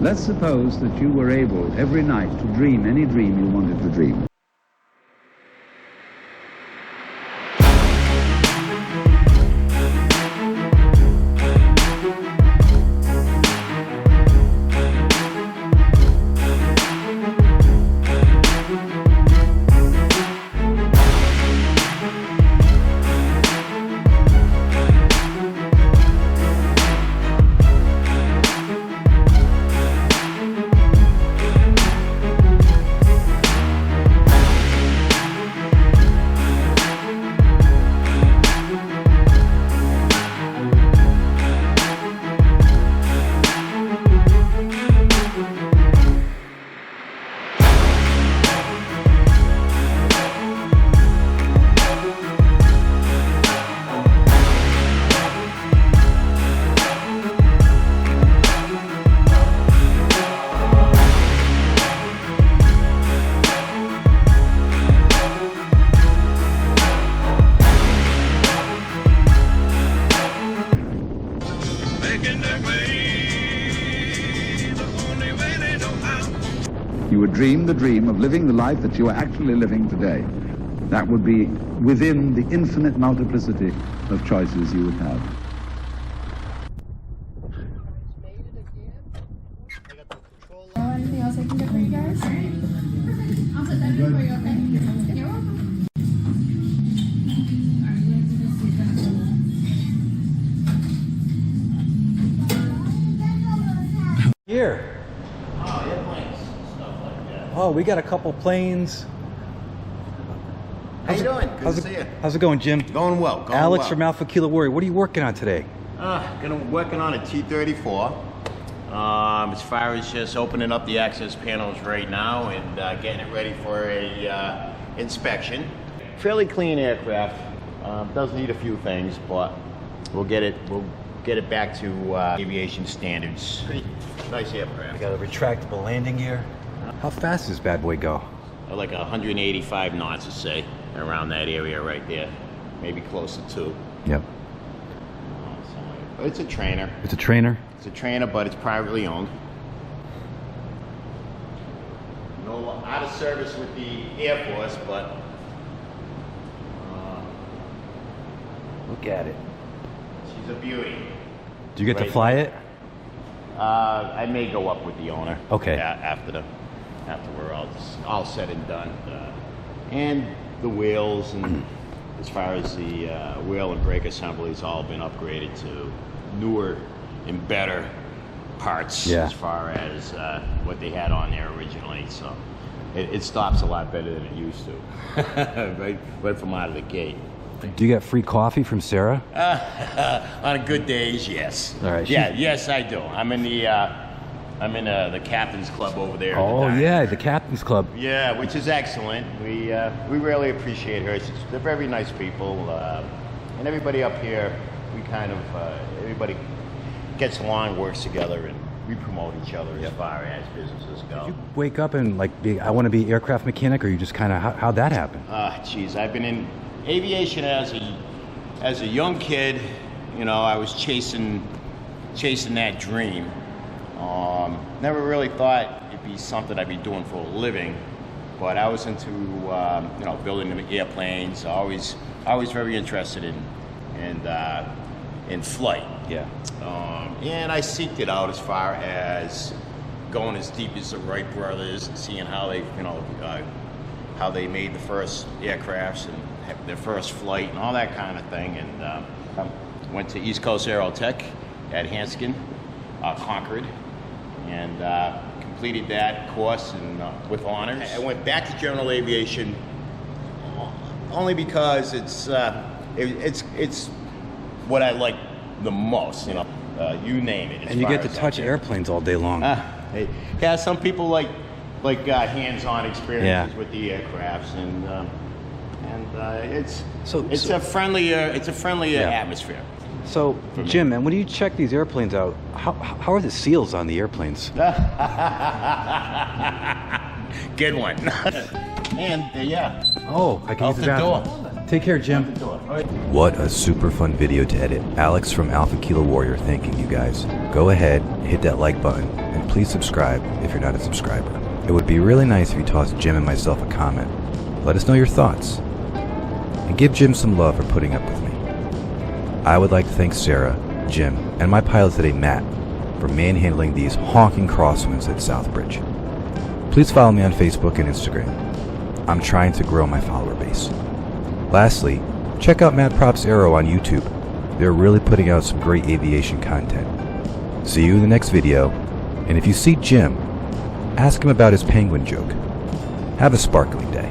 Let's suppose that you were able every night to dream any dream you wanted to dream. You would dream the dream of living the life that you are actually living today. That would be within the infinite multiplicity of choices you would have. Anything else I can get for you guys? I'll put that in for you, okay? You're welcome. Here. Oh, airplanes, stuff like that. Oh, we got a couple planes. How you doing? Good to see you. How's it going, Jim? Going well. Going Alex well. from Alpha Kilo Warrior. What are you working on today? Working on a T-34. As far as just opening up the access panels right now and getting it ready for a inspection. Fairly clean aircraft. Does need a few things, but we'll get it back to aviation standards. Pretty nice aircraft. We got a retractable landing gear. How fast does this bad boy go? Like 185 knots, I'd say, around that area right there. Maybe closer to. Yep. It's a trainer. It's a trainer? It's a trainer, but it's privately owned. No, out of service with the Air Force, but Look at it. she's a beauty. Do you get to fly it? I may go up with the owner. Okay. After we're all said and done, and the wheels and as far as the wheel and brake assembly has all been upgraded to newer and better parts as far as what they had on there originally. So it stops a lot better than it used to, right from out of the gate. Do you get free coffee from Sarah? On good days, yes. All right. Yeah, yes, I do. I'm in the captain's club over there. Oh yeah, the captain's club. Yeah, which is excellent. We really appreciate her. They're very nice people, and everybody up here. We kind of everybody gets along, works together, and we promote each other as far as businesses go. Did you wake up and like I want to be aircraft mechanic, or you just kind of how'd that happen? Geez, I've been in aviation as a young kid. You know, I was chasing that dream. Never really thought it'd be something I'd be doing for a living, but I was into building airplanes. Always very interested in flight. Yeah. And I seeked it out as far as going as deep as the Wright brothers and seeing how they made the first aircrafts and their first flight and all that kind of thing. And went to East Coast Aerotech at Hanskin, Concord, and completed that course and with honors. I went back to general aviation only because it's what I like the most. You know, you name it. And you get to touch airplanes all day long. Yeah, some people like hands-on experiences with the aircrafts, and it's a friendly atmosphere. So, Jim, man, when you check these airplanes out, how are the seals on the airplanes? Good one. And yeah. Oh, I can Out use the that. door. Take care, Jim. What a super fun video to edit. Alex from Alpha Kilo Warrior thanking you guys. Go ahead, hit that like button, and please subscribe if you're not a subscriber. It would be really nice if you tossed Jim and myself a comment. Let us know your thoughts. And give Jim some love for putting up with me. I would like to thank Sarah, Jim, and my pilot today, Matt, for manhandling these honking crosswinds at Southbridge. Please follow me on Facebook and Instagram. I'm trying to grow my follower base. Lastly, check out Matt Props Aero on YouTube. They're really putting out some great aviation content. See you in the next video, and if you see Jim, ask him about his penguin joke. Have a sparkling day.